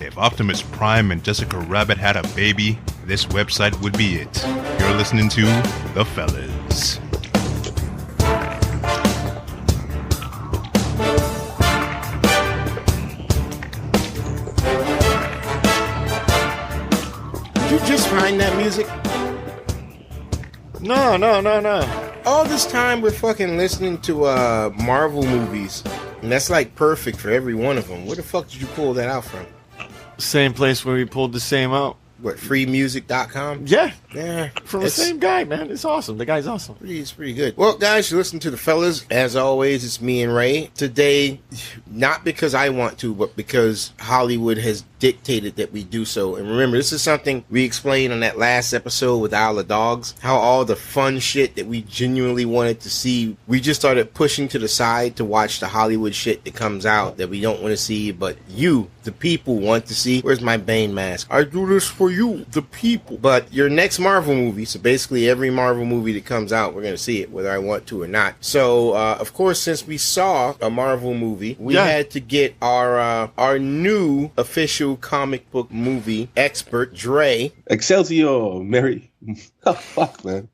If Optimus Prime and Jessica Rabbit had a baby, this website would be it. You're listening to The Fellas. Did you just find that music? No. All this time we're fucking listening to Marvel movies, and that's like perfect for every one of them. Where the fuck did you pull that out from? Same place where we pulled the same out. What, freemusic.com? Yeah. Yeah. From the same guy, man. It's awesome. The guy's awesome. It's pretty good. Well, guys, you listen to The Fellas. As always, it's me and Ray. Today, not because I want to, but because Hollywood has dictated that we do so. And remember, this is something we explained on that last episode with Isle of Dogs, how all the fun shit that we genuinely wanted to see, we just started pushing to the side to watch the Hollywood shit that comes out that we don't want to see, but you, the people, want to see. Where's my Bane mask? I do this for you, the people. But your next Marvel movie, so basically every Marvel movie that comes out, we're going to see it, whether I want to or not. So, of course, since we saw a Marvel movie, we had to get our new official comic book movie expert, Dre. Excelsior, Mary. Oh, fuck, man.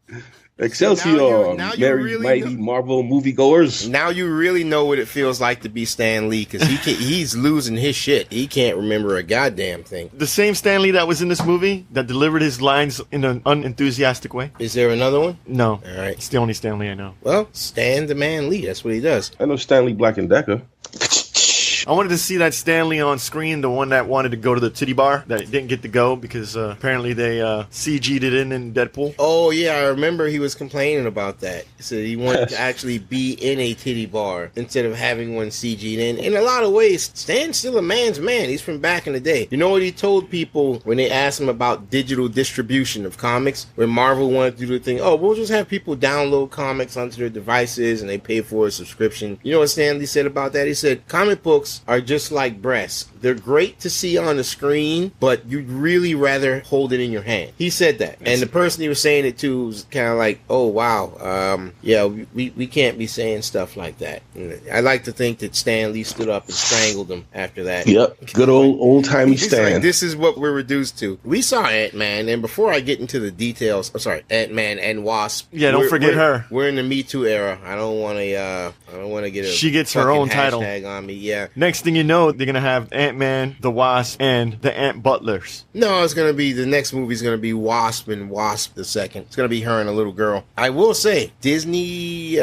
Excelsior, now you Mary really Mighty know. Marvel moviegoers. Now you really know what it feels like to be Stan Lee, because he's losing his shit. He can't remember a goddamn thing. The same Stan Lee that was in this movie that delivered his lines in an unenthusiastic way? Is there another one? No. All right. It's the only Stan Lee I know. Well, Stan the Man Lee. That's what he does. I know Stanley Black and Decker. I wanted to see that Stan Lee on screen, the one that wanted to go to the titty bar that didn't get to go because apparently they CG'd it in Deadpool. Oh, yeah, I remember he was complaining about that. He said he wanted to actually be in a titty bar instead of having one CG'd in. In a lot of ways, Stan's still a man's man. He's from back in the day. You know what he told people when they asked him about digital distribution of comics? When Marvel wanted to do the thing, oh, we'll just have people download comics onto their devices and they pay for a subscription. You know what Stan Lee said about that? He said, comic books are just like breasts. They're great to see on the screen, but you'd really rather hold it in your hand. He said that. And the person he was saying it to was kind of like, oh, wow. Yeah, we can't be saying stuff like that. And I like to think that Stan Lee stood up and strangled him after that. Yep. Good old-timey He's Stan. like, this is what we're reduced to. We saw Antman, and before I get into the details, I'm sorry, Antman and Wasp. Yeah, don't forget her. We're in the Me Too era. I don't want to get a She gets her own title on me. Yeah. Next thing you know, they're gonna have Ant-Man, the Wasp, and the Ant Butlers. No, it's gonna be the next movie's gonna be Wasp and Wasp the second. It's gonna be her and a little girl. I will say, Disney's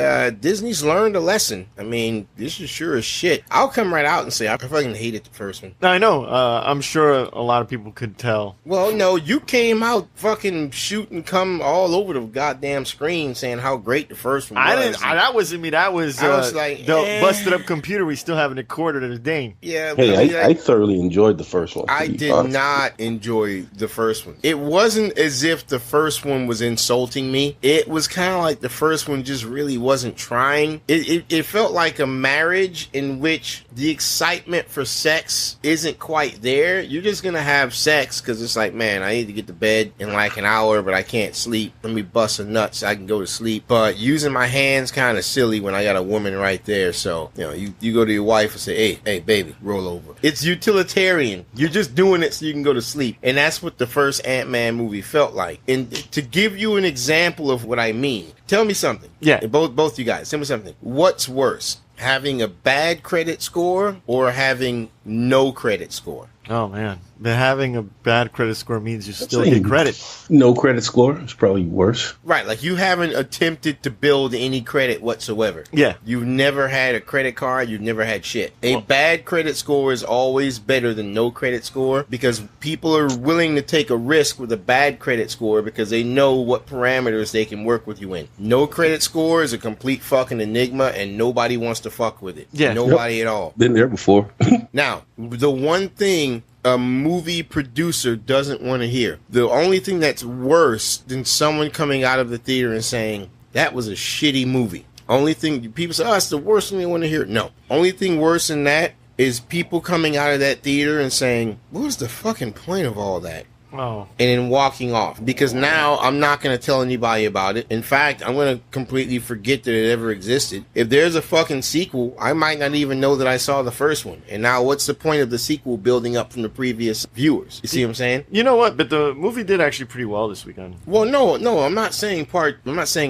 learned a lesson. I mean, this is sure as shit. I'll come right out and say I fucking hated the first one. I know. I'm sure a lot of people could tell. Well, no, you came out fucking shooting cum all over the goddamn screen saying how great the first one was. I didn't. That wasn't me. That was, I was like, the busted up computer we still haven't recorded a dang. Yeah. Hey, I thoroughly enjoyed the first one. I did not enjoy the first one. It wasn't as if the first one was insulting me. It was kind of like the first one just really wasn't trying. It felt like a marriage in which the excitement for sex isn't quite there. You're just going to have sex because it's like, man, I need to get to bed in like an hour, but I can't sleep. Let me bust a nut so I can go to sleep. But using my hands kind of silly when I got a woman right there. So, you know, you go to your wife and say, hey, baby, roll over. It's utilitarian. You're just doing it so you can go to sleep. And that's what the first Ant-Man movie felt like. And to give you an example of what I mean, tell me something. Yeah. Both you guys, tell me something. What's worse, having a bad credit score or having no credit score? Oh, man. But having a bad credit score means you still get credit. No credit score is probably worse. Right, like you haven't attempted to build any credit whatsoever. Yeah. You've never had a credit card. You've never had shit. A bad credit score is always better than no credit score because people are willing to take a risk with a bad credit score because they know what parameters they can work with you in. No credit score is a complete fucking enigma and nobody wants to fuck with it. Yeah. Nobody at all. Been there before. Now, the one thing a movie producer doesn't want to hear, the only thing that's worse than someone coming out of the theater and saying, that was a shitty movie. Only thing, people say, oh, it's the worst thing they want to hear. No. Only thing worse than that is people coming out of that theater and saying, what was the fucking point of all that? Oh. and then walking off. Because now I'm not going to tell anybody about it. In fact, I'm going to completely forget that it ever existed. If there's a fucking sequel, I might not even know that I saw the first one. And now what's the point of the sequel building up from the previous viewers? You see what I'm saying? You know what? But the movie did actually pretty well this weekend. Well, no, I'm not saying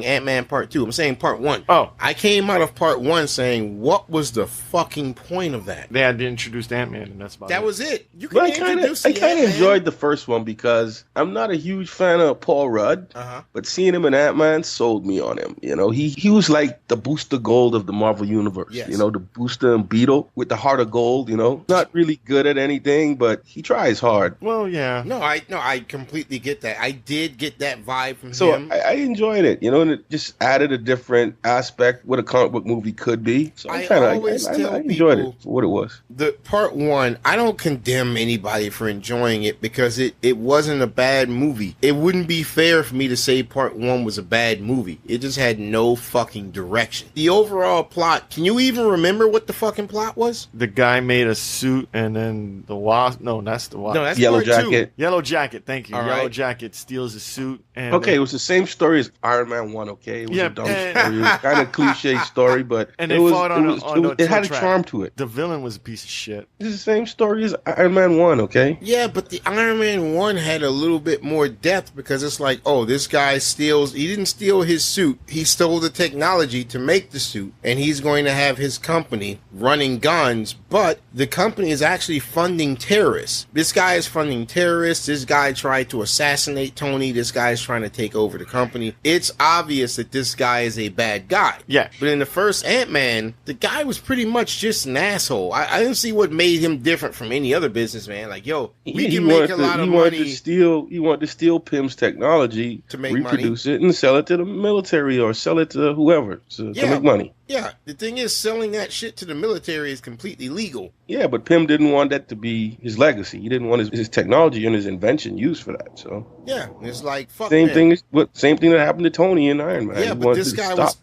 Ant-Man Part 2. I'm saying Part 1. Oh. I came out of Part 1 saying, what was the fucking point of that? They had to introduce Antman, and that's about it. That was it. You But can I introduce kind of Ant-Man. enjoyed the first one because I'm not a huge fan of Paul Rudd, but seeing him in Ant-Man sold me on him. You know, he was like the Booster Gold of the Marvel Universe. Yes. You know, the Booster and Beetle with the heart of gold. You know, not really good at anything, but he tries hard. Well, yeah. No, I completely get that. I did get that vibe from So him. I enjoyed it, you know, and it just added a different aspect what a comic book movie could be. So I I enjoyed people- it for what it was. The Part 1, I don't condemn anybody for enjoying it because it wasn't a bad movie. It wouldn't be fair for me to say Part 1 was a bad movie. It just had no fucking direction. The overall plot, can you even remember what the fucking plot was? The guy made a suit, and then the Wasp. No, that's the Wasp. No, that's Yellow Part 2. Jacket. Yellow Jacket. Thank you. All Yellow right. Jacket steals a suit. And Okay, it was the same story as Iron Man 1, okay? It was Yeah, a dumb and- story. It was kind of cliche story, but And it they was, fought on it, a- was, on it, was- a it had a track. charm to it. The villain was a piece of shit. It's the same story as Iron Man 1, okay? Yeah, but the Iron Man 1 had a little bit more depth because it's like, oh, this guy he didn't steal his suit. He stole the technology to make the suit, and he's going to have his company running guns, but the company is actually funding terrorists. This guy is funding terrorists. This guy tried to assassinate Tony. This guy is trying to take over the company. It's obvious that this guy is a bad guy. Yeah. But in the first Ant-Man, the guy was pretty much just an asshole. I didn't see what made him different from any other businessman. Like, yo, we can make a lot of money. He wanted to steal Pym's technology, To make reproduce it, and sell it to the military or sell it to whoever to make money. Yeah, the thing is, selling that shit to the military is completely legal. Yeah, but Pym didn't want that to be his legacy. He didn't want his technology and his invention used for that. So Yeah, it's like fuck same Pym. same thing that happened to Tony in Iron Man. Yeah, He but wanted this to guy stop,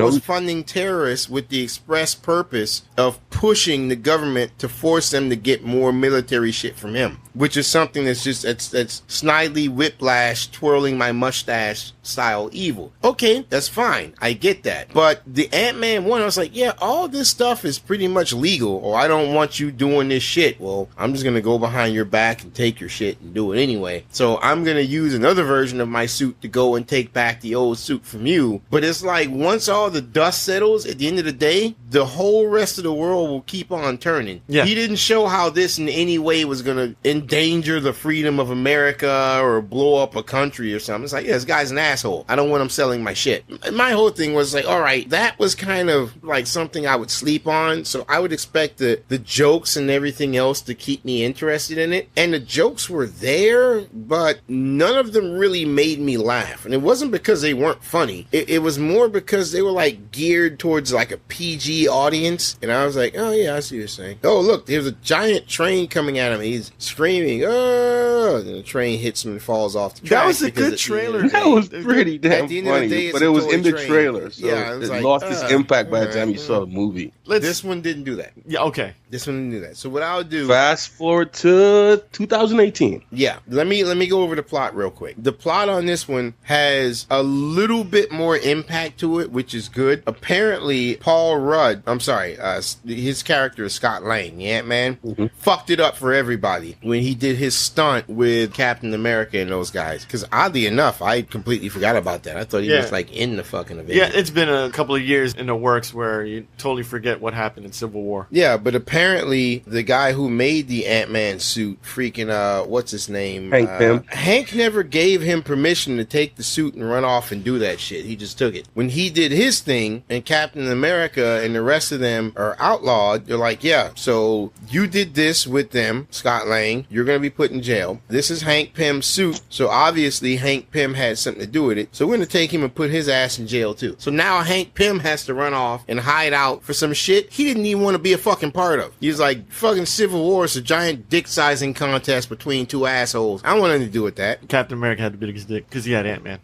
was funding terrorists with the express purpose of pushing the government to force them to get more military shit from him, which is something that's snidely whiplash, twirling my mustache style evil. Okay, that's fine. I get that. But the Ant-Man 1, I was like, yeah, all this stuff is pretty much legal, or I don't want you doing this shit. Well, I'm just gonna go behind your back and take your shit and do it anyway. So I'm gonna use another version of my suit to go and take back the old suit from you. But it's like, once all the dust settles, at the end of the day, the whole rest of the world will keep on turning. Yeah. He didn't show how this in any way was gonna endanger the freedom of America or blow up a country or something. It's like, yeah, this guy's an asshole. I don't want him selling my shit. My whole thing was like, all right, that was kind of like something I would sleep on. So I would expect the jokes and everything else to keep me interested in it. And the jokes were there, but none of them really made me laugh. And it wasn't because they weren't funny. It was more because they were like geared towards like a PG audience. And I was like, oh yeah, I see what you're saying. Oh, look, there's a giant train coming at him. He's screaming, oh, and the train hits him and falls off the track. That was a because good at the end of trailer. the That day- was pretty damn at the end of the funny, day, it's but a it was toy in the train. trailer, so Yeah, it was it like, lost its impact by the time you alright, saw the movie. This one didn't do that. Yeah, okay. This one didn't do that. So what I'll do, Fast forward to 2018. yeah, let me go over the plot real quick. The plot on this one has a little bit more impact to it, which is good. Apparently, Paul Rudd, I'm sorry, his character is Scott Lang, the Ant-Man, fucked it up for everybody when he did his stunt with Captain America and those guys. Because oddly enough, I completely forgot about that. I thought he was like in the fucking Avengers. Yeah, it's been a couple of years in the works where you totally forget what happened in Civil War. Yeah, but apparently the guy who made the Ant-Man suit, freaking, what's his name? Hank Pym. Hank never gave him permission to take the suit and run off and do that shit. He just took it. When he did his thing and Captain America and the rest of them are outlawed, they're like, yeah, so you did this with them, Scott Lang. You're going to be put in jail. This is Hank Pym's suit. So obviously Hank Pym had something to do with it. So we're going to take him and put his ass in jail too. So now Hank Pym has to run off and hide out for some shit he didn't even want to be a fucking part of. He was like, fucking Civil War is a giant dick sizing contest between two assholes. I don't want anything to do with that. Captain America had the biggest dick because he had Ant-Man.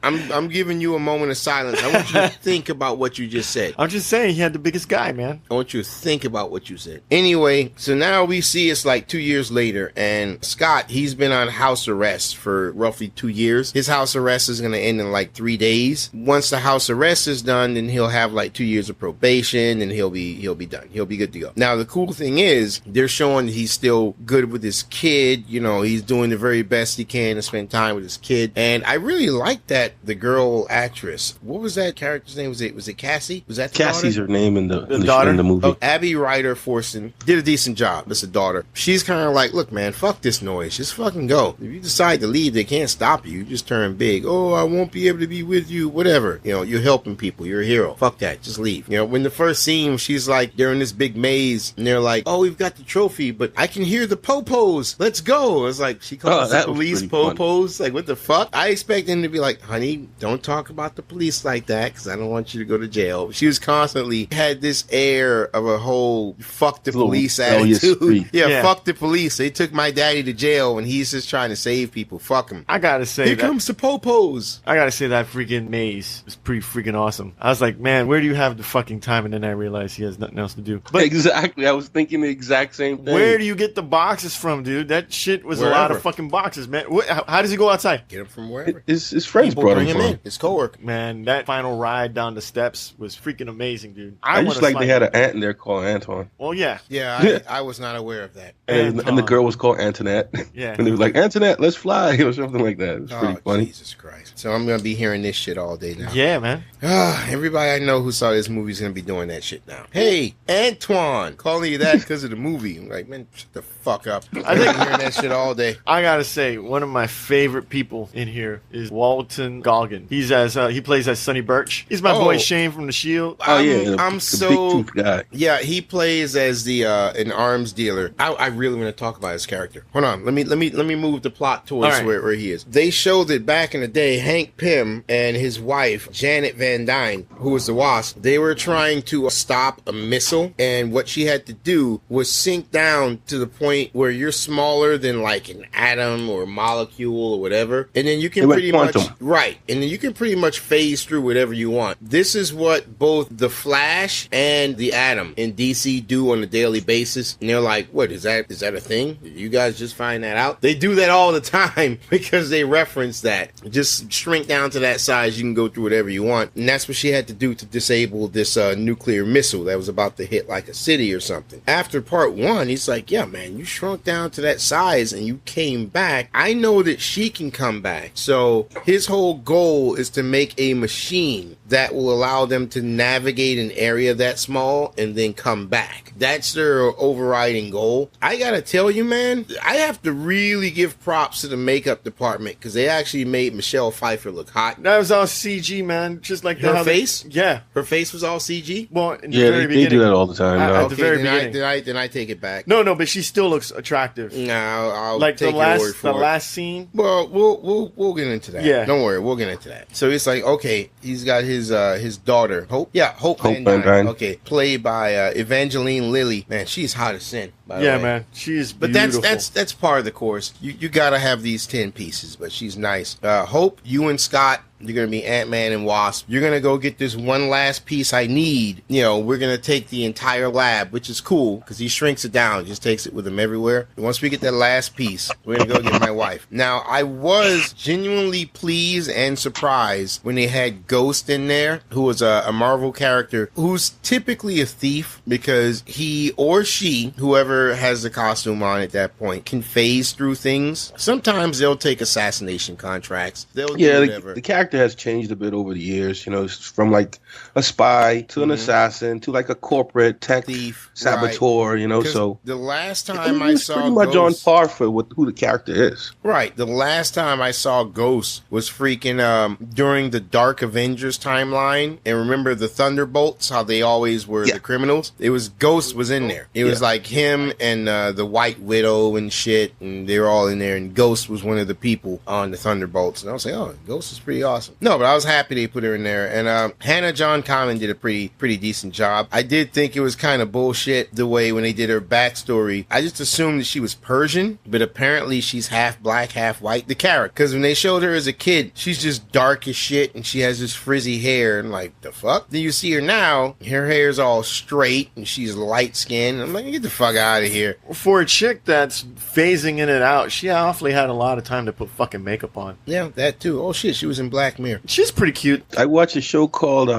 I'm giving you a moment of silence. I want you to think about what you just said. I'm just saying he had the biggest guy, man. I want you to think about what you said. Anyway, so now we see it's like 2 years later, and Scott, he's been on house arrest for roughly 2 years. His house arrest is going to end in like 3 days. Once the house arrest is done, then he'll have like 2 years of probation, and he'll be done. He'll be good to go. Now, the cool thing is, they're showing that he's still good with his kid. You know, he's doing the very best he can to spend time with his kid. And I really like that the girl actress, what was that character's name? Was it Cassie? Was that the Cassie's daughter? her name in the daughter? in the movie. Oh, Abby Ryder Forson did a decent job. That's the daughter. She's kind of like, look, man, fuck this noise. Just fucking go. If you decide to leave, they can't stop you. You just turn big. Oh, I won't be able to be with you. Whatever. You know, you're helping people. You're a hero. Fuck that. Just leave. You know, when the first scene, she's like, they're in this big maze, and they're like, oh, we've got the trophy, but I can hear the popos. Let's go. It's like, she calls the police popos. Like, what the fuck? I expect them to be like, honey, don't talk about the police like that, because I don't want you to go to jail. She was constantly had this air of a whole fuck the police attitude. Yeah, fuck the police. They took my daddy to jail, and he's just trying to save people. Fuck him. I gotta say, here comes the popos. I gotta say that freaking maze is pretty freaking awesome. I was like, man, where do you have the fucking time? And then I realized he has nothing else to do. But exactly, I was thinking the exact same thing. Where do you get the boxes from, dude? That shit was a lot of fucking boxes, man. How does he go outside? Get him from wherever. His friends People brought bring him in. His coworker. Man, that final ride down the steps was freaking amazing, dude. I just like they had an aunt in there called Antwan. Well, yeah. Yeah, I was not aware of that. And the girl was called Antoinette. Yeah. And they were like, Antoinette, let's fly, or something like that. It was pretty funny. Jesus Christ. So I'm going to be hearing this shit all day now. Yeah, man. Everybody I know who saw this movie is going to be doing that shit now. Hey, Antoine. Calling you that because of the movie. I'm like, man, shut the fuck up. I've been hearing that shit all day. I gotta say, one of my favorite people in here is Walton Goggin. He plays as Sonny Birch. He's my boy Shane from The Shield. I'm so big tooth guy. Yeah, he plays as the an arms dealer. I really want to talk about his character. Hold on, let me move the plot towards where he is. They show that back in the day, Hank Pym and his wife Janet Van Dyne, who was the Wasp, they were trying to stop a missile, and what she had to do was sink down to the point where you're smaller than like an atom or molecule or whatever, and then you can pretty much and then you can pretty much phase through whatever you want. This is what both the Flash and the Atom in DC do on a daily basis, and they're like, what is that a thing? Did you guys just find that out? They do that all the time because they reference that. Just shrink down to that size, you can go through whatever you want, and that's what she had to do to disable this nuclear missile that was about to hit like a city or something. After part one, he's like, yeah, man, you shrunk down to that size and you came back. I know that she can come back. So his whole goal is to make a machine that will allow them to navigate an area that small and then come back. That's their overriding goal. I gotta tell you, man, I have to really give props to the makeup department because they actually made Michelle Pfeiffer look hot. That was all CG, man. Just like her face? Yeah. Her face was all CG? Well, in the very beginning. They do that all the time. At the very beginning. Then I take it back. No, but she still looks attractive. No, I'll like take your word for the last scene. Well, we'll get into that. Yeah. Don't worry, we'll get into that. So it's like, okay, he's got his daughter, Hope. Yeah, Hope Van Dyne. Okay, played by Evangeline Lilly. Man, she's hot as sin. By the way. Man, she's beautiful. But that's part of the course. You gotta have these 10 pieces, but she's nice. Hope, you and Scott, you're going to be Antman and Wasp. You're going to go get this one last piece I need. You know, we're going to take the entire lab, which is cool because he shrinks it down, just takes it with him everywhere. And once we get that last piece, we're going to go get my wife. Now, I was genuinely pleased and surprised when they had Ghost in there, who was a Marvel character who's typically a thief because he or she, whoever has the costume on at that point, can phase through things. Sometimes they'll take assassination contracts. They'll do whatever. The character has changed a bit over the years, you know, from like a spy to an assassin to like a corporate tech thief, saboteur, you know. So the last time I saw pretty much on par for who the character is. Right. The last time I saw Ghost was freaking during the Dark Avengers timeline. And remember the Thunderbolts, how they always were the criminals? It was Ghost was in there. It was like him and the White Widow and shit, and they were all in there, and Ghost was one of the people on the Thunderbolts. And I was like, oh, Ghost is pretty awesome. awesome. No, but I was happy they put her in there. And Hannah John Kamen did a pretty decent job. I did think it was kind of bullshit the way when they did her backstory. I just assumed that she was Persian, but apparently she's half black, half white. The character, because when they showed her as a kid, she's just dark as shit, and she has this frizzy hair, and like, the fuck? Then you see her now, her hair's all straight, and she's light skinned. I'm like, get the fuck out of here. For a chick that's phasing in and out, she awfully had a lot of time to put fucking makeup on. Yeah, that too. Oh shit, she was in Black Mirror. She's pretty cute. I watched a show called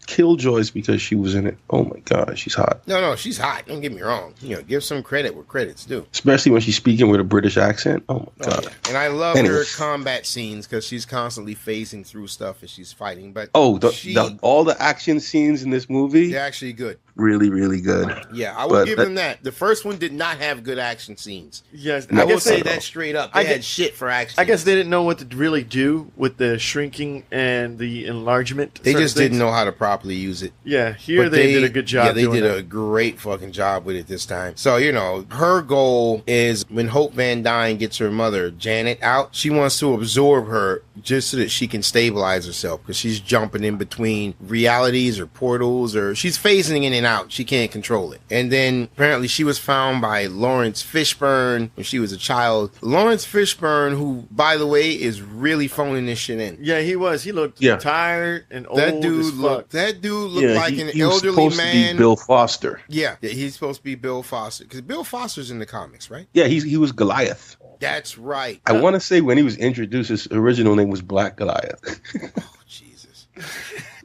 Killjoys because she was in it. Oh my god, she's hot. No, she's hot. Don't get me wrong. You know, give some credit where credit's due. Especially when she's speaking with a British accent. Oh my god. Yeah. And I love her combat scenes because she's constantly phasing through stuff as she's fighting. But all the action scenes in this movie, they're actually good. Really, really good. Yeah, I will give them that. The first one did not have good action scenes. Yes, I will say that straight up. They had shit for action. I guess they didn't know what to really do with the shrinking and the enlargement. They just didn't know how to properly use it. Yeah, here they did a good job. Yeah, they did a great fucking job with it this time. So, you know, her goal is when Hope Van Dyne gets her mother, Janet, out, she wants to absorb her just so that she can stabilize herself because she's jumping in between realities or portals or she's phasing in and out. She can't control it. And then apparently she was found by Lawrence Fishburne when she was a child. Lawrence Fishburne, who, by the way, is really phoning this shit in. Yeah, he was. He looked tired and old. That dude looked like an elderly man. To be Bill Foster. Yeah, he's supposed to be Bill Foster because Bill Foster's in the comics, right? Yeah, he was Goliath. That's right. I want to say when he was introduced, his original name was Black Goliath. Oh, Jesus.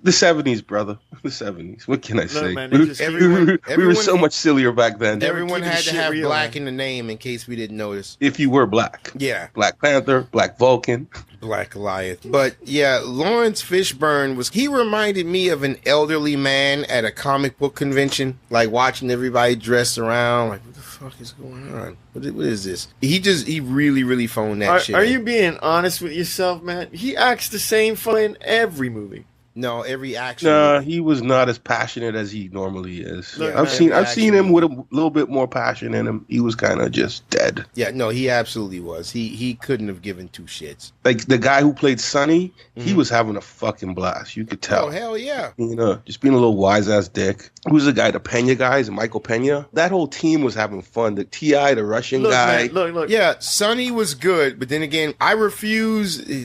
The 70s, brother. The 70s. What can I say? Man, we were so much sillier back then. Everyone had to have black in the name in case we didn't notice. If you were black. Yeah. Black Panther, Black Vulcan. Black Goliath. But yeah, Lawrence Fishburne he reminded me of an elderly man at a comic book convention, like watching everybody dressed around, like, what the fuck is going on? What is this? He really, really phoned that shit. Are you being honest with yourself, man? He acts the same in every movie. No, every action. Nah, he was not as passionate as he normally is. Yeah, I've seen him with a little bit more passion in him. He was kind of just dead. Yeah, no, he absolutely was. He couldn't have given two shits. Like the guy who played Sonny, he was having a fucking blast. You could tell. Oh, hell yeah. You know, just being a little wise ass dick. Who's the guy? The Pena guys, Michael Pena. That whole team was having fun. The T.I., the Russian guy. Man, look. Yeah, Sonny was good, but then again,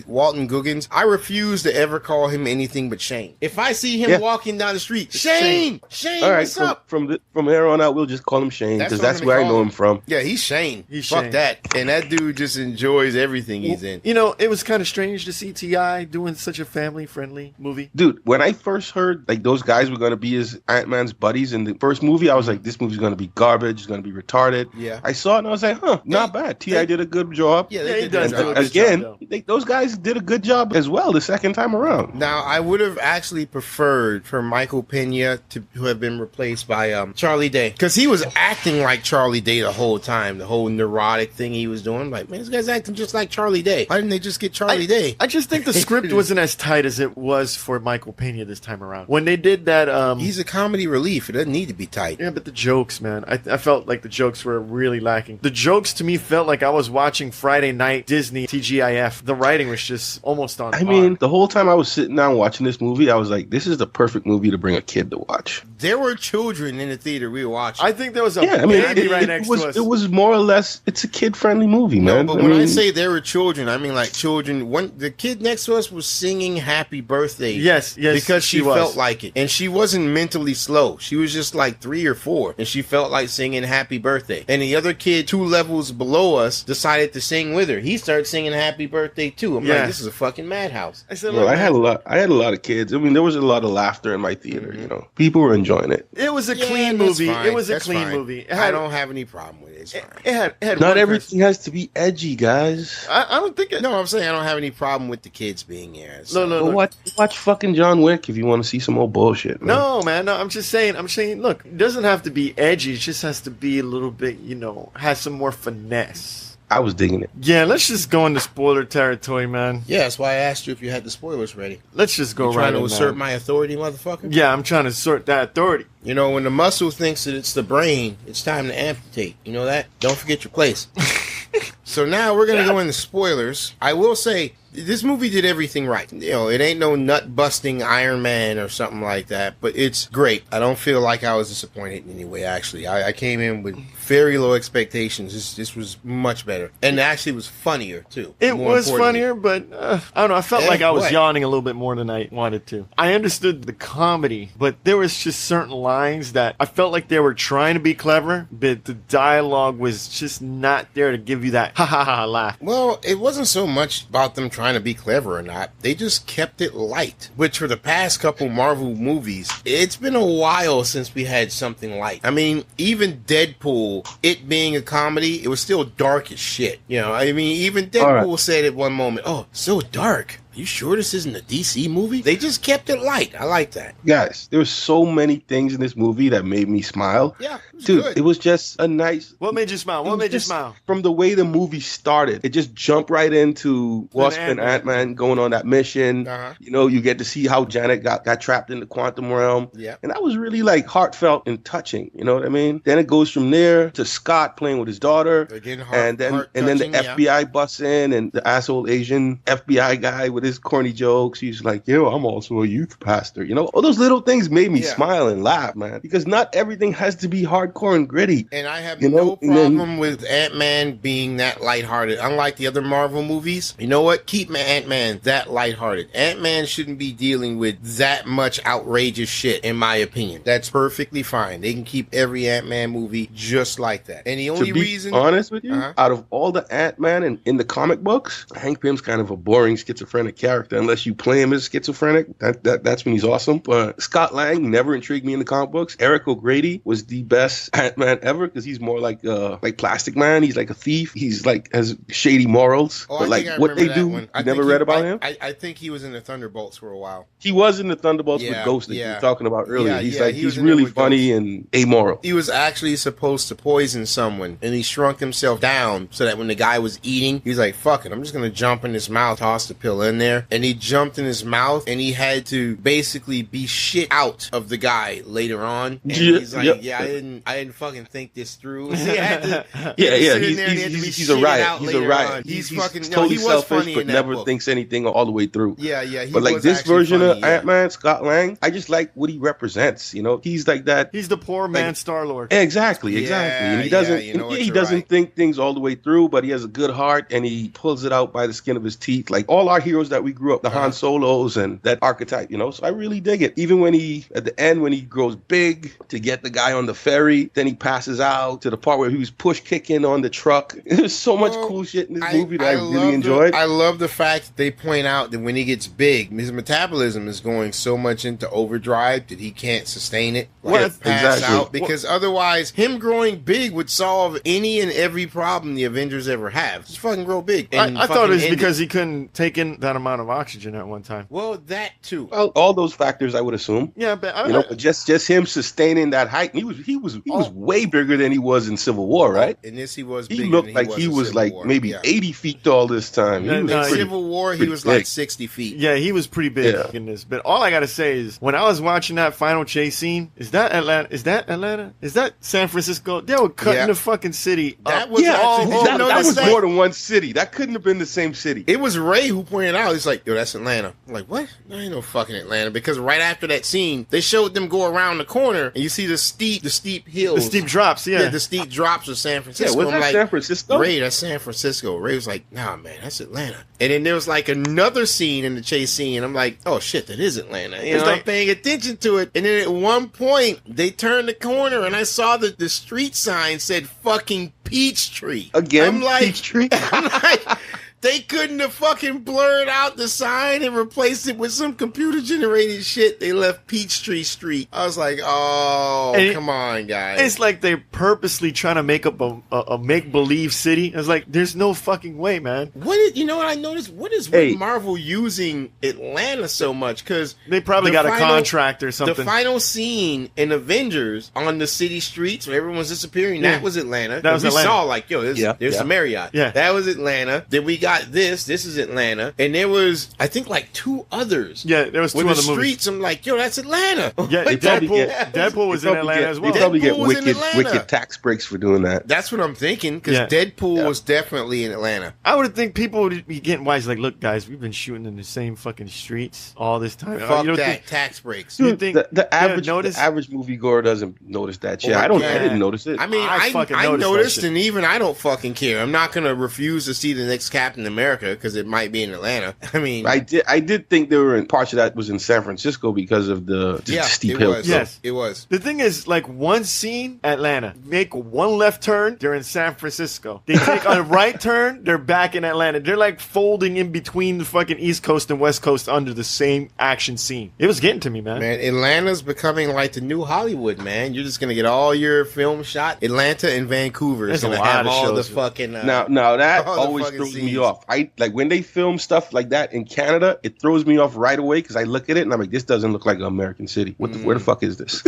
Walton Goggins, I refuse to ever call him anything but Shane. If I see him walking down the street, Shane, all right, what's up? From here on out, we'll just call him Shane because that's where I know him from. Yeah, he's Shane. Fuck Shane. That. And that dude just enjoys everything he's in. You know, it was kind of strange to see T.I. doing such a family-friendly movie. Dude, when I first heard like those guys were going to be his Ant-Man's buddies in the first movie, I was like, this movie's going to be garbage. It's going to be retarded. Yeah. I saw it and I was like, not bad. T.I. did a good job. Yeah, he does do a good job. Again, those guys did a good job as well the second time around. Now, I would have actually preferred for Michael Pena to have been replaced by Charlie Day, because he was acting like Charlie Day the whole time. The whole neurotic thing he was doing, like, man, this guy's acting just like Charlie Day. Why didn't they just get Charlie Day? I just think the script wasn't as tight as it was for Michael Pena this time around. When they did that, he's a comedy relief. It doesn't need to be tight. Yeah, but the jokes, man, I felt like the jokes were really lacking. The jokes to me felt like I was watching Friday Night Disney TGIF. The writing was just almost on par. I mean, the whole time I was sitting down watching this movie, I was like, this is the perfect movie to bring a kid to watch. There were children in the theater we were watching. I think there was a baby right next to us. It was more or less, it's a kid-friendly movie, man. No, but when I say there were children, I mean like children. The kid next to us was singing Happy Birthday. Yes, because she felt like it. And she wasn't mentally slow. She was just like 3 or 4. And she felt like singing Happy Birthday. And the other kid 2 levels below us decided to sing with her. He started singing Happy Birthday too. I'm like, this is a fucking madhouse. I said, I had a lot of kids. I mean, there was a lot of laughter in my theater, you know. People were enjoying it. It was a clean movie. It was a clean movie. I don't have any problem with it. It's fine. It had not everything has to be edgy, guys. I don't think it. No, I'm saying I don't have any problem with the kids being there. So. No. Watch fucking John Wick if you want to see some old bullshit, man. No, man. No, I'm saying, look, it doesn't have to be edgy. It just has to be a little bit, has some more finesse. I was digging it. Yeah, let's just go into spoiler territory, man. Yeah, that's why I asked you if you had the spoilers ready. Let's just go right in. Trying to assert my authority, motherfucker? Yeah, I'm trying to assert that authority. You know, when the muscle thinks that it's the brain, it's time to amputate. You know that? Don't forget your place. So now we're going to go into spoilers. I will say, this movie did everything right. You know, it ain't no nut-busting Iron Man or something like that, but it's great. I don't feel like I was disappointed in any way, actually. I came in with very low expectations. This was much better. And actually was funnier, too. It was funnier, but I don't know. I felt like I was yawning a little bit more than I wanted to. I understood the comedy, but there was just certain lines that I felt like they were trying to be clever, but the dialogue was just not there to give you that ha ha ha laugh. Well, it wasn't so much about them trying to be clever or not. They just kept it light, which for the past couple Marvel movies, it's been a while since we had something light. I mean, even Deadpool, it being a comedy, it was still dark as shit. You know, I mean, even Deadpool said at one moment, "Oh, so dark. You sure this isn't a DC movie?" They just kept it light. I like that. Guys, there were so many things in this movie that made me smile. Yeah, dude, good. it was just a nice... What made you smile? What made you smile? From the way the movie started, it just jumped right into Wasp and Antman going on that mission. You know, you get to see how Janet got trapped in the quantum realm. Yeah. And that was really like heartfelt and touching. You know what I mean? Then it goes from there to Scott playing with his daughter. Again, and then the FBI busts in, and the asshole Asian FBI guy with his corny jokes. He's like, "Yo, I'm also a youth pastor." You know, all those little things made me smile and laugh, man. Because not everything has to be hardcore and gritty. And I have no problem with Ant-Man being that lighthearted. Unlike the other Marvel movies, you know what? Keep Ant-Man that lighthearted. Ant-Man shouldn't be dealing with that much outrageous shit, in my opinion. That's perfectly fine. They can keep every Ant-Man movie just like that. And the only reason... To be honest with you, out of all the Ant-Man in the comic books, Hank Pym's kind of a boring schizophrenic character unless you play him as schizophrenic. That's when he's awesome. But Scott Lang never intrigued me in the comic books. Eric O'Grady was the best Ant-Man ever because he's more like Plastic Man. He's like a thief. He's like has shady morals. Oh, but like what they do, you never read about him? I think he was in the Thunderbolts for a while. He was in the Thunderbolts with Ghost that you were talking about earlier. Yeah, he's really funny and amoral. He was actually supposed to poison someone, and he shrunk himself down so that when the guy was eating, he was like, "Fuck it, I'm just gonna jump in his mouth, toss the pill in there," and he jumped in his mouth, and he had to basically be shit out of the guy later on. And he's like, I didn't fucking think this through. He had to, he's a riot. He's a riot. He's fucking totally he was selfish, funny but in that never book. thinks anything all the way through. Yeah. But like this version of Ant-Man, Scott Lang, I just like what he represents. You know, he's like that. He's the poor man Star-Lord. Exactly. And he doesn't think things all the way through, but he has a good heart and he pulls it out by the skin of his teeth. Like all our heroes that we grew up, the Han Solos and that archetype, you know. So I really dig it. Even when at the end, when he grows big to get the guy on the ferry, then he passes out to the part where he was push kicking on the truck. There's so much cool shit in this movie that I really enjoyed. I love the fact that they point out that when he gets big, his metabolism is going so much into overdrive that he can't sustain it. Pass out. Because otherwise, him growing big would solve any and every problem the Avengers ever have. Just fucking grow big. I thought it was because he couldn't take in that amount of oxygen at one time. Well, that too. Well, all those factors, I would assume. Yeah, but but just him sustaining that height. He was way bigger than he was in Civil War, right? In this, he was. He looked like he was like maybe 80 feet tall this time. In Civil War, he was like 60 feet. Yeah, he was pretty big in this. But all I gotta say is, when I was watching that final chase scene, is that Atlanta? Is that San Francisco? They were cutting the fucking city. That was that was more than one city. That couldn't have been the same city. It was Ray who pointed out. He's like, "Yo, that's Atlanta." I'm like, "What? No, ain't no fucking Atlanta." Because right after that scene, they showed them go around the corner, and you see the steep hills, the steep drops. Yeah, the steep drops of San Francisco. Yeah, was that San Francisco? Ray, that's San Francisco. Ray was like, "Nah, man, that's Atlanta." And then there was like another scene in the chase scene. I'm like, "Oh shit, that is Atlanta." You know, I'm paying attention to it. And then at one point, they turned the corner, and I saw that the street sign said "fucking Peachtree." Again, I'm like, Peachtree. I'm like, they couldn't have fucking blurred out the sign and replaced it with some computer-generated shit. They left Peachtree Street. I was like, come on, guys. It's like they're purposely trying to make up a make-believe city. It's like, there's no fucking way, man. You know what I noticed? What is with Marvel using Atlanta so much? Because they probably got a contract or something. The final scene in Avengers on the city streets where everyone's disappearing, that was Atlanta. That was Atlanta. We saw, like, there's the Marriott. Yeah. That was Atlanta. Then we got got this. This is Atlanta. And there was, I think, like 2 others. Yeah, there was 2 With other the movies. streets, I'm like, yo, that's Atlanta. Yeah, Deadpool was in Atlanta as well. They probably get Deadpool was in Atlanta. wicked tax breaks for doing that. That's what I'm thinking, because Deadpool was definitely in Atlanta. I would think people would be getting wise. Like, look, guys, we've been shooting in the same fucking streets all this time. Fuck you that, think, tax breaks. you think the average moviegoer doesn't notice that shit. I didn't notice it. I mean, I noticed, and even I don't fucking care. I'm not gonna refuse to see the next Captain America because it might be in Atlanta. I mean, I did think there were parts of that was in San Francisco because of the steep hill. Yes, it was. The thing is, like, one scene, Atlanta, make one left turn, they're in San Francisco. They take a right turn, they're back in Atlanta. They're like folding in between the fucking East Coast and West Coast under the same action scene. It was getting to me, man. Man, Atlanta's becoming like the new Hollywood, man. You're just gonna get all your film shot. Atlanta and Vancouver is gonna have all the fucking. Now that always throws me off. I like when they film stuff like that in Canada. It throws me off right away because I look at it and I'm like, this doesn't look like an American city. Where the fuck is this?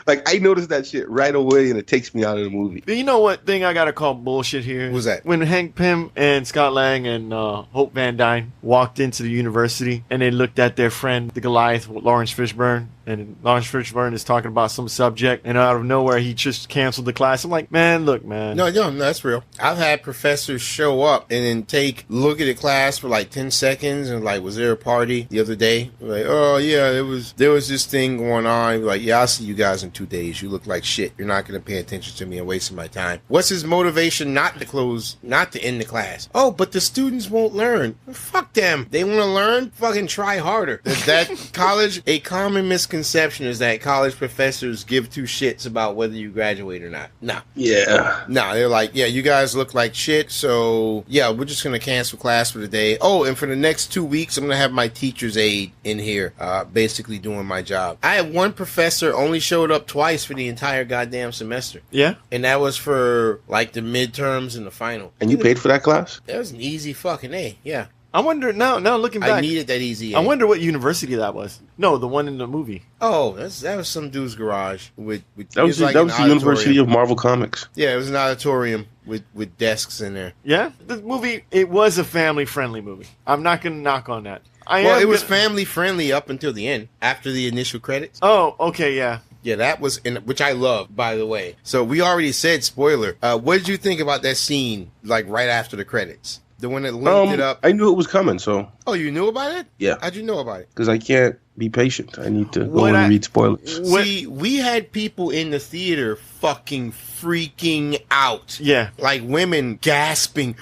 Like, I noticed that shit right away, and it takes me out of the movie. You know what thing I gotta call bullshit here? What's that? When Hank Pym and Scott Lang and Hope Van Dyne walked into the university, and they looked at their friend, the Goliath, Lawrence Fishburne, and Lawrence Fishburne is talking about some subject, and out of nowhere, he just canceled the class. I'm like, man, look, man. No, that's real. I've had professors show up and then look at the class for like 10 seconds, and like, was there a party the other day? Like, oh yeah, there was this thing going on. Like, yeah, I'll see you guys in 2 days. You look like shit. You're not going to pay attention to me and wasting my time. What's his motivation not to end the class? Oh, but the students won't learn. Fuck them. They want to learn? Fucking try harder. A common misconception is that college professors give 2 shits about whether you graduate or not. No. Yeah. No, they're like, yeah, you guys look like shit, so yeah, we're just going to cancel class for the day. Oh, and for the next 2 weeks, I'm going to have my teacher's aide in here, basically doing my job. I had one professor only showed up twice for the entire goddamn semester. Yeah? And that was for, like, the midterms and the final. And you paid for that class? That was an easy fucking A, yeah. I wonder, now looking back. I needed that easy A. I wonder what university that was. No, the one in the movie. Oh, that was some dude's garage. That was the University of Marvel Comics. Yeah, it was an auditorium with desks in there. Yeah? The movie, it was a family-friendly movie. I'm not going to knock on that. It was family-friendly up until the end, after the initial credits. Oh, okay, yeah. Yeah, that was which I love, by the way. So we already said spoiler. What did you think about that scene, like right after the credits? The one that linked it up. I knew it was coming, so. Oh, you knew about it? Yeah. How'd you know about it? Because I can't be patient. I need to go and read spoilers. See, we had people in the theater fucking freaking out. Yeah. Like women gasping.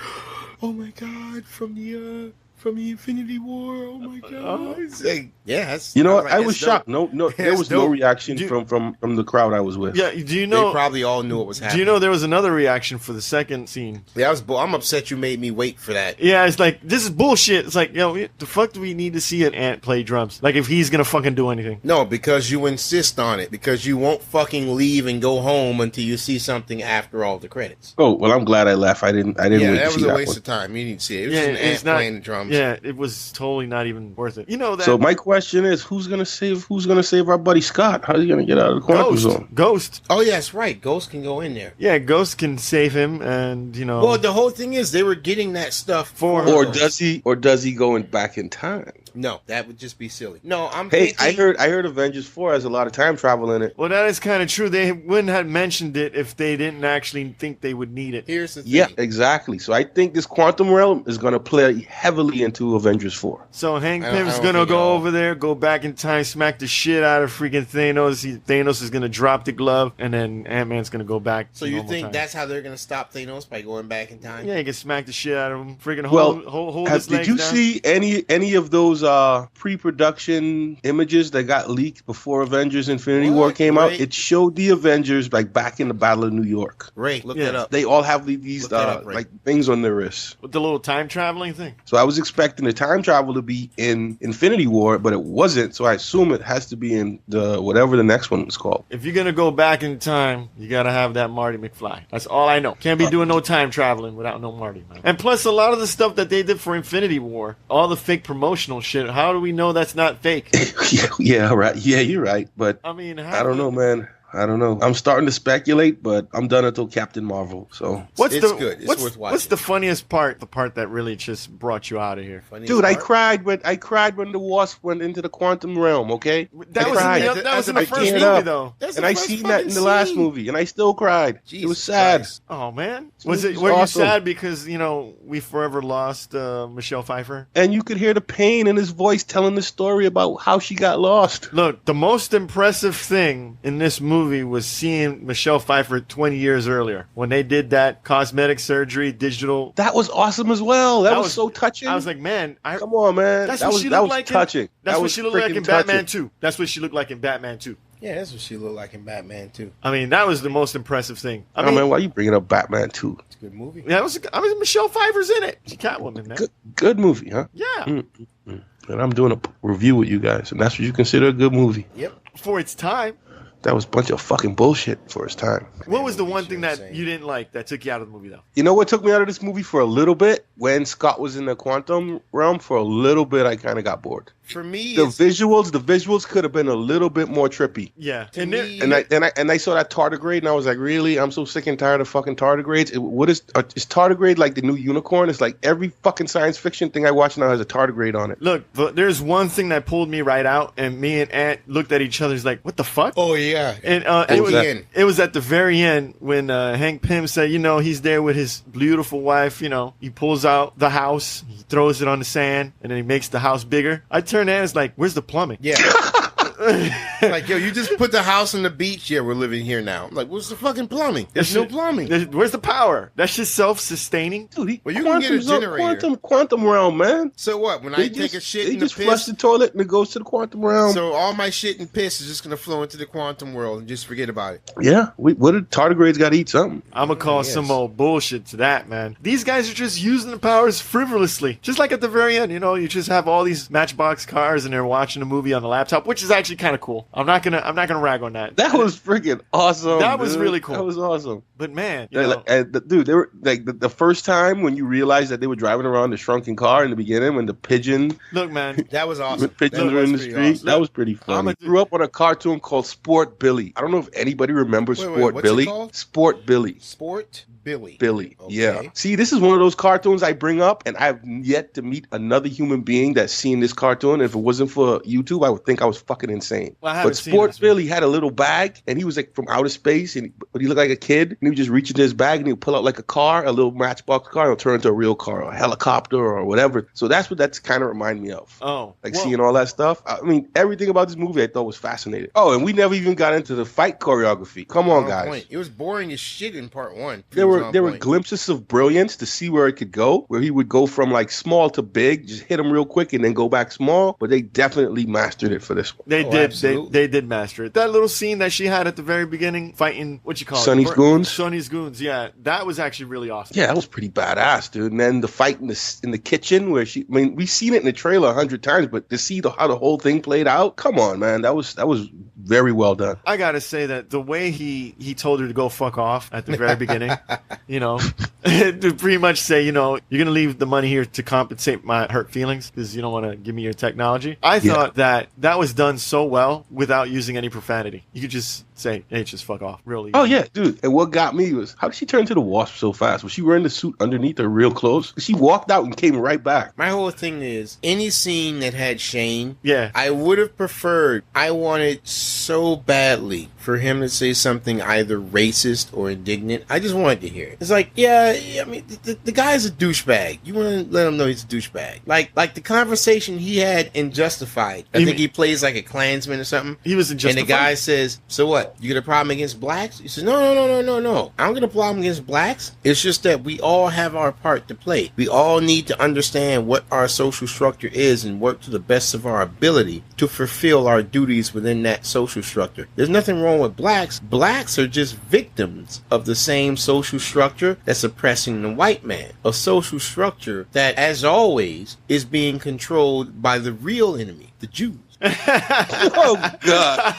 Oh my God, from the Infinity War. Oh my God. Like, yeah, you know what? I was shocked. No, there was no reaction from the crowd I was with. Yeah, do you know? They probably all knew what was happening. Do you know there was another reaction for the second scene? Yeah, I'm upset you made me wait for that. Yeah, it's like, this is bullshit. It's like, the fuck do we need to see an ant play drums? Like, if he's gonna fucking do anything. No, because you insist on it. Because you won't fucking leave and go home until you see something after all the credits. Oh, well, I'm glad I left. I didn't wait to see that. Yeah, that was a waste of time. You didn't see it. It was just an ant playing the drums. Yeah, it was totally not even worth it. You know that. So my question is, who's gonna save our buddy Scott? How's he gonna get out of the quantum zone? Ghost. Oh yeah, that's right. Ghost can go in there. Yeah, Ghost can save him, and Well, the whole thing is they were getting that stuff for. Or does he go back in time? No, that would just be silly. No, I heard Avengers 4 has a lot of time travel in it. Well, that is kind of true. They wouldn't have mentioned it if they didn't actually think they would need it. Here's the thing. Yeah, exactly. So I think this quantum realm is going to play heavily into Avengers 4. So Hank Pym's going to go over there, go back in time, smack the shit out of freaking Thanos. Thanos is going to drop the glove, and then Ant-Man's going to go back. So you think that's how they're going to stop Thanos, by going back in time? Yeah, he can smack the shit out of him. Freaking hold his legs down. Did you see any of those pre-production images that got leaked before Avengers Infinity War came out? It showed the Avengers like back in the Battle of New York. Ray, look that up. They all have these like things on their wrists. With the little time traveling thing. So I was expecting the time travel to be in Infinity War, but it wasn't. So I assume it has to be in the whatever the next one was called. If you're gonna go back in time, you gotta have that Marty McFly. That's all I know. Can't be doing no time traveling without no Marty, man. And plus, a lot of the stuff that they did for Infinity War, all the fake promotional shit. How do we know that's not fake? yeah, right. Yeah, you're right. But I mean, I don't know, man. I don't know. I'm starting to speculate, but I'm done until Captain Marvel. So it's good. It's worth watching. What's the funniest part? The part that really just brought you out of here? Dude, I cried when the Wasp went into the quantum realm. Okay, that was in the first movie, though. And I seen that in the last movie, and I still cried. It was sad. Christ. Oh man, were you sad because we forever lost Michelle Pfeiffer? And you could hear the pain in his voice telling the story about how she got lost. Look, the most impressive thing in this movie was seeing Michelle Pfeiffer 20 years earlier when they did that cosmetic surgery, digital. That was awesome as well. That was so touching. I was like, man, come on, man. That's that what was she looked like. Touching. That's what she looked like in Batman 2. That's what she looked like in Batman 2. Yeah, that's what she looked like in Batman 2. I mean, that was the most impressive thing. I mean, man, why are you bringing up Batman 2? It's a good movie. Yeah, Michelle Pfeiffer's in it. She's Catwoman, man. Good movie, huh? Yeah. And I'm doing a review with you guys, and that's what you consider a good movie. Yep. For its time. That was a bunch of fucking bullshit for its time. What was the one thing that you didn't like that took you out of the movie, though? You know what took me out of this movie for a little bit? When Scott was in the quantum realm, for a little bit, I kind of got bored. For me, the visuals could have been a little bit more trippy. Yeah, and I saw that tardigrade, and I was like, really? I'm so sick and tired of fucking tardigrades. Is tardigrade like the new unicorn? It's like every fucking science fiction thing I watch now has a tardigrade on it. Look, there's one thing that pulled me right out, and me and Ant looked at each other. Like, what the fuck? Oh yeah, and it was at the very end when Hank Pym said, he's there with his beautiful wife. He pulls out the house, he throws it on the sand, and then he makes the house bigger. I turned to Ant, it's like, where's the plumbing? Yeah. Like, yo, you just put the house on the beach. Yeah, we're living here now. I'm like, what's the fucking plumbing? There's no plumbing. Where's the power? That's just self-sustaining. Dude, well, you can get a generator. Quantum realm, man. So what? When I take a shit in the piss, flush the toilet and it goes to the quantum realm. So all my shit and piss is just gonna flow into the quantum world and just forget about it. Yeah. What did tardigrades got to eat something? I'm gonna call some old bullshit to that, man. These guys are just using the powers frivolously. Just like at the very end, you just have all these Matchbox cars and they're watching a movie on the laptop, which is actually kind of cool. I'm not gonna rag on that. That was freaking awesome. That was really cool. That was awesome. But man, dude, they were like the first time when you realized that they were driving around the shrunken car in the beginning when the pigeon. Look, man, that was awesome. When pigeons were in the street. Awesome. That was pretty funny. I grew up on a cartoon called Sport Billy. I don't know if anybody remembers Sport Billy. Sport Billy. Sport Billy. Billy. Okay. Yeah. See, this is one of those cartoons I bring up, and I've yet to meet another human being that's seen this cartoon. If it wasn't for YouTube, I would think I was fucking insane. Well, but Sport Billy had a little bag, and he was like from outer space, but he looked like a kid, and he would just reach into his bag, and he would pull out like a car, a little Matchbox car, and it'll turn into a real car, or a helicopter, or whatever. So that's what that's kind of remind me of. Oh. Seeing all that stuff. I mean, everything about this movie I thought was fascinating. Oh, and we never even got into the fight choreography. Come on, guys. Point. It was boring as shit in part one. There were glimpses of brilliance to see where it could go, where he would go from like small to big, just hit him real quick and then go back small, but they definitely mastered it for this one. They did. They did master it. That little scene that she had at the very beginning fighting, what you call Sonny's Goons? Sonny's Goons, yeah. That was actually really awesome. Yeah, that was pretty badass, dude. And then the fight in the kitchen where we've seen it in the trailer 100 times, but to see how the whole thing played out, come on, man. That was very well done. I gotta say that the way he told her to go fuck off at the very beginning, to pretty much say, you're gonna leave the money here to compensate my hurt feelings because you don't want to give me your technology. I thought that was done so well without using any profanity. You could just say, hey, just fuck off. Really. Oh, yeah, dude. And what got me was, how did she turn to the Wasp so fast? Was she wearing the suit underneath her real clothes? She walked out and came right back. My whole thing is, any scene that had Shane, yeah, I would have preferred, I wanted so badly for him to say something either racist or indignant. I just wanted to hear it. It's like, I mean, the guy's a douchebag. You want to let him know he's a douchebag. Like the conversation he had in Justified. I think he plays like a Klansman or something. He was in Justified. And the guy says, so what? You got a problem against blacks? He says, no. I don't get a problem against blacks. It's just that we all have our part to play. We all need to understand what our social structure is and work to the best of our ability to fulfill our duties within that social structure. There's nothing wrong with blacks. Blacks are just victims of the same social structure that's oppressing the white man. A social structure that, as always, is being controlled by the real enemy, the Jews. Oh, God.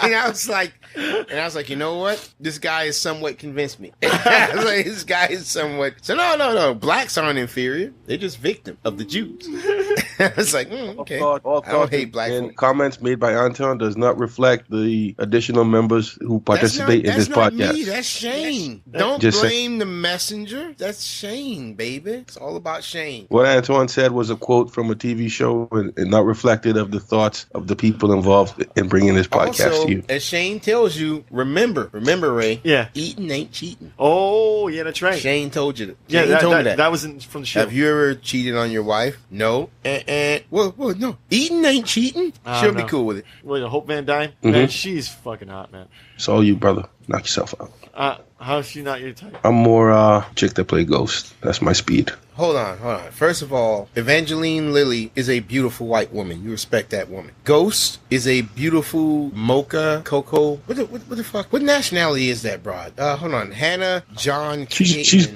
And I was like, you know what? This guy has somewhat convinced me. I was like, this guy is somewhat. So no. Blacks aren't inferior. They're just victims of the Jews. It's like, okay. All I don't hate black and folk. comments made by Antman does not reflect the additional members who participate in this podcast. That's not me. That's Shane. Don't blame the messenger. That's Shane, baby. It's all about Shane. What Antman said was a quote from a TV show and not reflected of the thoughts of the people involved in bringing this podcast also, to you. As Shane tells you, remember, Ray. Yeah. Eating ain't cheating. Oh, yeah, that's right. Shane told you that. Yeah, told me that. That was from the show. Have you ever cheated on your wife? No. Well, no. Eating ain't cheating. She'll be cool with it. Well, Hope Van Dyne? Mm-hmm. Man, she's fucking hot, man. It's all you, brother. Knock yourself out. How's she not your type? I'm more chick that play Ghost. That's my speed. Hold on. First of all, Evangeline Lilly is a beautiful white woman. You respect that woman. Ghost is a beautiful mocha, cocoa. What the fuck? What nationality is that broad? Hold on. Hannah John. She's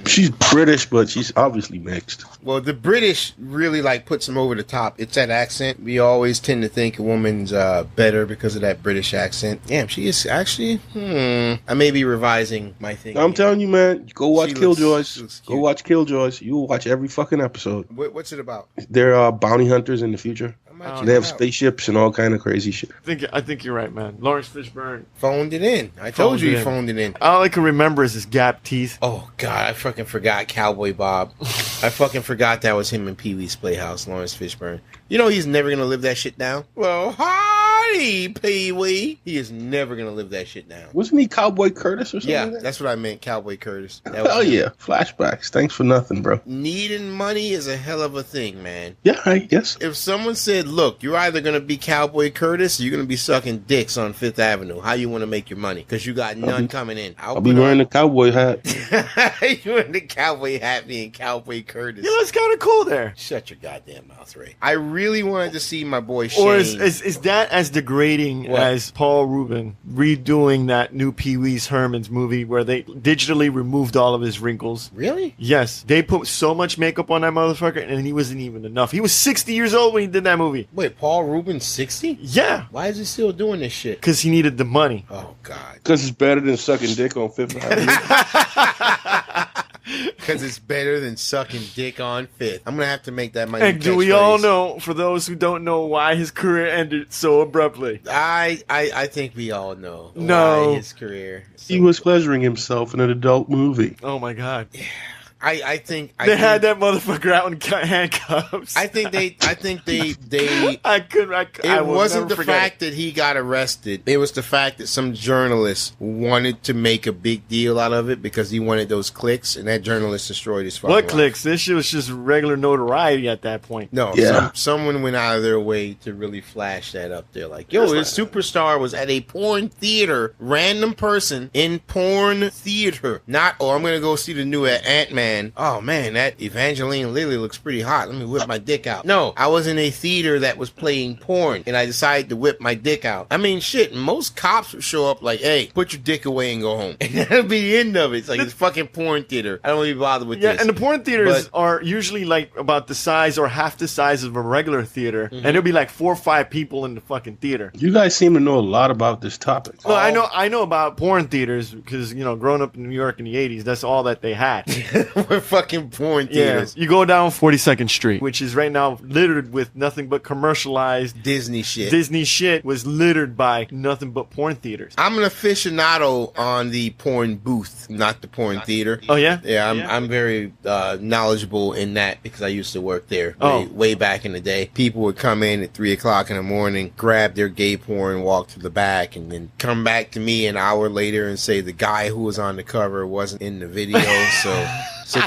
British, but she's obviously mixed. Well, the British really puts them over the top. It's that accent. We always tend to think a woman's better because of that British accent. Damn, she is actually. I may be revising my thing. I'm telling you, man. Go watch Killjoys. Go watch Killjoys. You'll watch every fucking episode. What's it about? They're bounty hunters in the future. They have spaceships and all kind of crazy shit. I think you're right, man. Lawrence Fishburne phoned it in. I told you he phoned it in. All I can remember is his gap teeth. Oh God, I fucking forgot Cowboy Bob. I fucking forgot that was him in Pee Wee's Playhouse. Lawrence Fishburne. You know he's never gonna live that shit down. Well, hi, Pee Wee. He is never gonna live that shit down. Wasn't he Cowboy Curtis or something? Yeah, like that? that's what I meant, Cowboy Curtis. Hell yeah, flashbacks. Thanks for nothing, bro. Needing money is a hell of a thing, man. Yeah, I guess. If someone said, "Look, you're either gonna be Cowboy Curtis or you're gonna be sucking dicks on Fifth Avenue. How you want to make your money? Because you got none coming in." I'll be wearing the cowboy hat. You're in the cowboy hat, being Cowboy Curtis. You know, it's kind of cool there. Shut your goddamn mouth, Ray. I really wanted to see my boy Shane. Or is that as degrading as Paul Rubin redoing that new Pee Wee's Herman's movie where they digitally removed all of his wrinkles? Really? Yes. They put so much makeup on that motherfucker and he wasn't even enough. He was 60 years old when he did that movie. Wait, Paul Rubin's 60? Yeah. Why is he still doing this shit? Because he needed the money. Oh, God. Because it's better than sucking dick on Fifth Avenue. Because it's better than sucking dick on Fifth. I'm going to have to make that my new And do we all know, for those who don't know, why his career ended so abruptly? I think we all know why his career. He was pleasuring himself in an adult movie. Oh, my God. Yeah. I think they had that motherfucker out in handcuffs. I think they it wasn't the fact that he got arrested. It was the fact that some journalist wanted to make a big deal out of it because he wanted those clicks, and that journalist destroyed his fucking life. Clicks? This shit was just regular notoriety at that point. No, someone went out of their way to really flash that up there. Like, yo, this superstar was at a porn theater, random person in porn theater. Not, I'm going to go see the new Antman. Oh man, that Evangeline Lilly looks pretty hot. Let me whip my dick out. No, I was in a theater that was playing porn, and I decided to whip my dick out. I mean, shit, most cops would show up like, hey, put your dick away and go home. And that'll be the end of it. It's like, it's fucking porn theater. I don't even bother with this. Yeah, and the porn theaters are usually like about the size or half the size of a regular theater, and there'll be like 4 or 5 people in the fucking theater. You guys seem to know a lot about this topic. No, I know about porn theaters because, you know, growing up in New York in the 80s, that's all that they had. We're fucking porn theaters. Yeah. You go down 42nd Street, which is right now littered with nothing but commercialized Disney shit. Disney shit was littered by nothing but porn theaters. I'm an aficionado on the porn booth, not the porn theater. Oh yeah? Yeah, I'm very knowledgeable in that because I used to work there way back in the day. People would come in at 3 o'clock in the morning, grab their gay porn, walk to the back, and then come back to me an hour later and say the guy who was on the cover wasn't in the video, so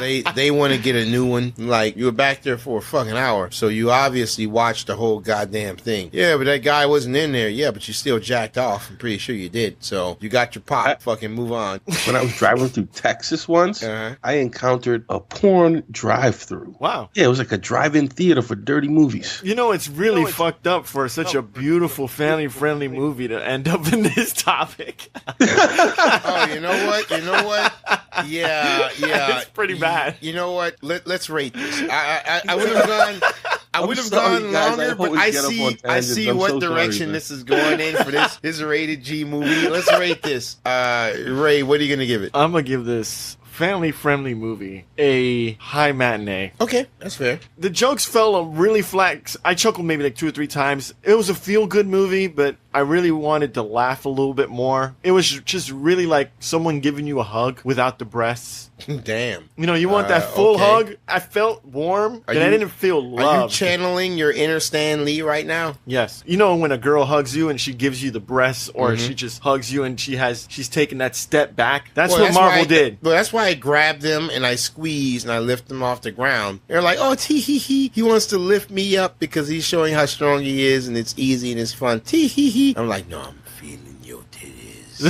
they want to get a new one. Like, you were back there for a fucking hour, so you obviously watched the whole goddamn thing. Yeah, but that guy wasn't in there. Yeah, but you still jacked off. I'm pretty sure you did. So you got your pop. Fucking move on. When I was driving through Texas once, I encountered a porn drive-through. Wow. Yeah, it was like a drive-in theater for dirty movies. You know, it's really fucked up for such a beautiful, family-friendly movie to end up in this topic. Oh, you know what? Yeah. It's pretty bad. You know what? Let's rate this. I would have gone. I would have gone longer, but I see what direction this is going in for this rated G movie. Let's rate this. Ray, what are you gonna give it? I'm gonna give this family-friendly movie, a high matinee. Okay, that's fair. The jokes fell really flat. I chuckled maybe like 2 or 3 times. It was a feel-good movie, but I really wanted to laugh a little bit more. It was just really like someone giving you a hug without the breasts. Damn. You know, you want that full hug. I felt warm, but I didn't feel loved. Are you channeling your inner Stan Lee right now? Yes. You know when a girl hugs you and she gives you the breasts, or she just hugs you and she's taking that step back? That's what Marvel did. Well, that's why I grabbed them and I squeezed and I lift them off the ground. They're like, oh, tee-hee-hee. He wants to lift me up because he's showing how strong he is and it's easy and it's fun. Tee-hee-hee. I'm like, no, I'm feeling your titties.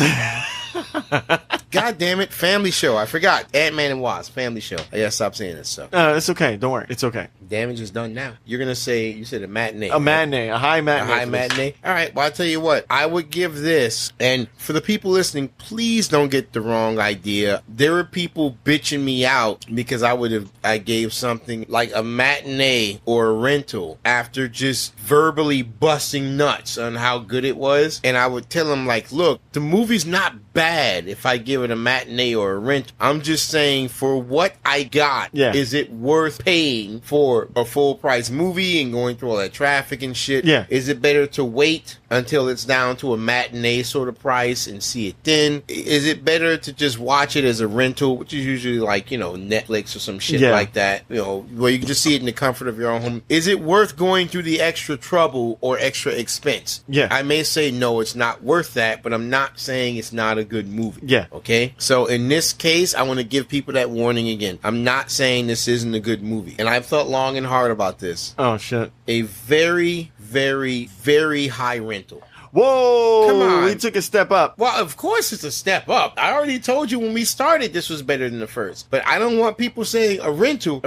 God damn it, family show. I forgot. Antman and Wasp, family show. I gotta stop saying this stuff. It's okay. Don't worry. It's okay. Damage is done now. You're gonna say, you said a matinee. A matinee. A high matinee. A high matinee. All right, well, I'll tell you what. I would give this, and for the people listening, please don't get the wrong idea. There were people bitching me out because I gave something like a matinee or a rental after just verbally busting nuts on how good it was. And I would tell them, like, look, the movie's not bad if I give it a matinee or a rent. I'm just saying, for what I got, is it worth paying for a full price movie and going through all that traffic and shit? Yeah. Is it better to wait until it's down to a matinee sort of price and see it then? Is it better to just watch it as a rental, which is usually like, you know, Netflix or some shit like that, you know, where you can just see it in the comfort of your own home? Is it worth going through the extra trouble or extra expense? Yeah. I may say, no, it's not worth that, but I'm not saying it's not a good movie. Yeah. Okay? So in this case, I want to give people that warning again. I'm not saying this isn't a good movie. And I've thought long and hard about this. Oh, shit. A very, very, very high rental. Whoa! Come on. We took a step up. Well, of course it's a step up. I already told you when we started this was better than the first. But I don't want people saying a rental.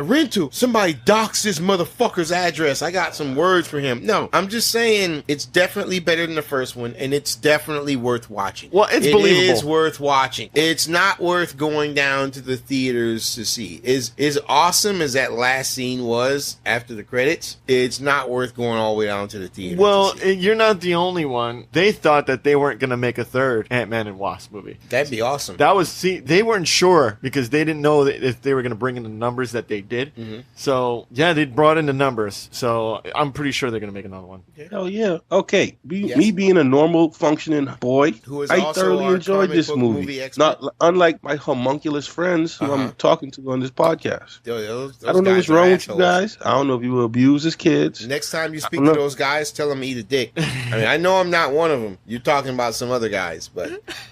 Somebody doxed this motherfucker's address. I got some words for him. No, I'm just saying it's definitely better than the first one, and it's definitely worth watching. Well, it's believable. It is worth watching. It's not worth going down to the theaters to see. As awesome as that last scene was after the credits, it's not worth going all the way down to the theater. Well, you're not the only one. They thought that they weren't going to make a third Ant-Man and Wasp movie. That'd be awesome. They weren't sure because they didn't know if they were going to bring in the numbers that they did. So, yeah, they brought in the numbers. So, I'm pretty sure they're going to make another one. Hell yeah. Okay. Me being a normal functioning boy, I thoroughly enjoyed this movie. Not unlike my homunculus friends who I'm talking to on this podcast. Those I don't know what's wrong with you guys. I don't know if you were abused as kids. Next time you speak to those guys, tell them to eat a dick. I mean, I know I'm not one of them. You're talking about some other guys, but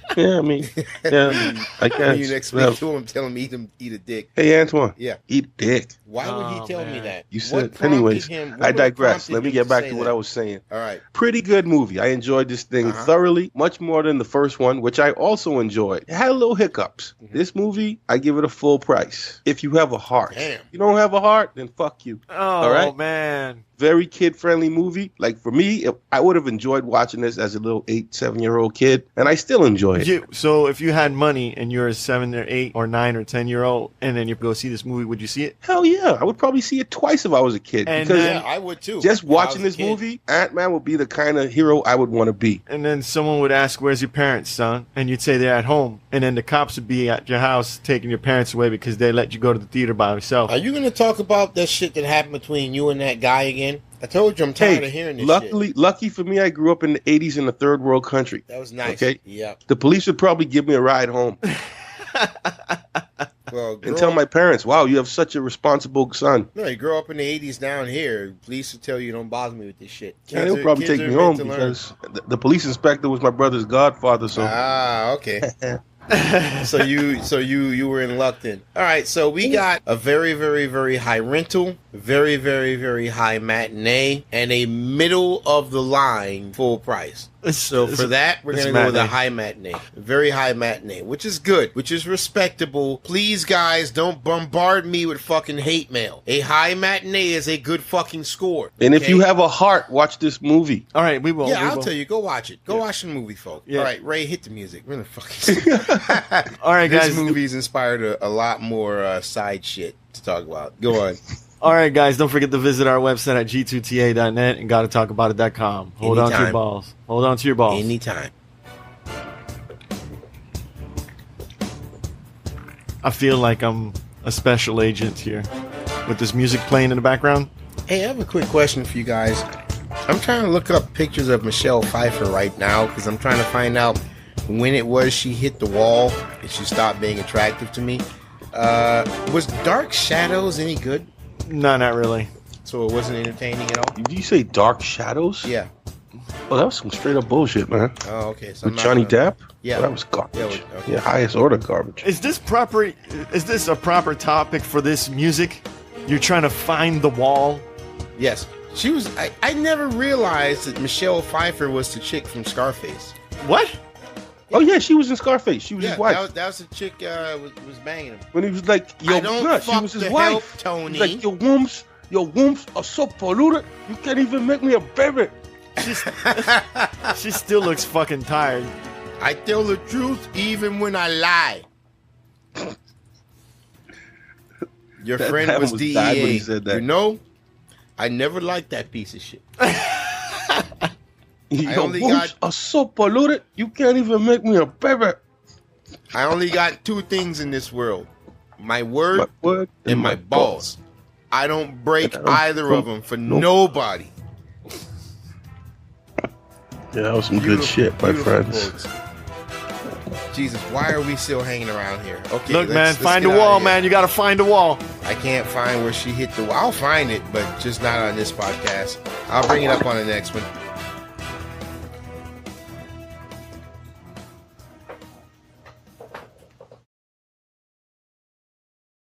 I guess when you next speak to them, tell them eat a dick. Hey, Antoine. Yeah. Eat dick. Why would he tell me that? You said, anyways, I digress. Let me get back to what I was saying. All right. Pretty good movie. I enjoyed this thing thoroughly, much more than the first one, which I also enjoyed. It had a little hiccups. This movie, I give it a full price. If you have a heart. Damn. You don't have a heart, then fuck you. Oh, all right? man. Very kid-friendly movie. Like, for me, I would have enjoyed watching this as a little 7-year-old kid, and I still enjoy it. So if you had money and you're a 7 or 8 or 9 or 10-year-old, and then you go see this movie, would you see it? Hell yeah. I would probably see it twice if I was a kid. And because yeah, I would too. Just watching this movie, Ant-Man would be the kind of hero I would want to be. And then someone would ask, where's your parents, son? And you'd say they're at home. And then the cops would be at your house taking your parents away because they let you go to the theater by yourself. Are you going to talk about that shit that happened between you and that guy again? I told you I'm tired of hearing this shit. Lucky for me, I grew up in the 80s in a third world country. That was nice. Okay? Yeah. The police would probably give me a ride home. Well, and tell my parents, wow, you have such a responsible son. No, you grow up in the 80s down here. Police will tell you don't bother me with this shit. Yeah, they'll probably take me home because the police inspector was my brother's godfather. So okay. so you were in luck then. All right, so we got a very, very, very high rental, very, very, very high matinee, and a middle of the line full price. So for that, we're going to go with a high matinee. Very high matinee, which is good, which is respectable. Please, guys, don't bombard me with fucking hate mail. A high matinee is a good fucking score. And if you have a heart, watch this movie. All right, we will. Yeah, I'll tell you. Go watch it. Go watch the movie, folks. Yeah. All right, Ray, hit the music. We're going to fucking... All right, guys. This movie's inspired a lot more side shit to talk about. Go on. All right, guys, don't forget to visit our website at g2ta.net and gottatalkaboutit.com. Hold on to your balls. Hold on to your balls. Anytime. I feel like I'm a special agent here with this music playing in the background. Hey, I have a quick question for you guys. I'm trying to look up pictures of Michelle Pfeiffer right now because I'm trying to find out when it was she hit the wall and she stopped being attractive to me. Was Dark Shadows any good? No, not really. So it wasn't entertaining at all? Did you say Dark Shadows? Yeah. Oh, that was some straight up bullshit, man. Oh, okay. So with Johnny Depp? Yeah. Oh, that was garbage. Yeah, okay. Yeah, highest order garbage. Is this a proper topic for this music? You're trying to find the wall? Yes. She was. I never realized that Michelle Pfeiffer was the chick from Scarface. What? Oh yeah, she was in Scarface. She was his wife. That was the chick was banging him. When he was like, "Yo, I don't bruh, fuck she was his the wife." help, Tony. He's like, your wombs are so polluted. You can't even make me a baby. She still looks fucking tired. I tell the truth even when I lie. Your friend was DEA. When he said that. You know, I never liked that piece of shit. Your wombs are so polluted. You can't even make me a baby. I only got two things in this world: my word and my balls. I don't break either of them for nobody. Yeah, that was some good shit, my friends. Quotes. Jesus, why are we still hanging around here? Okay, look, man, find the wall, man. You got to find the wall. I can't find where she hit the wall. I'll find it, but just not on this podcast. I'll bring it up on the next one.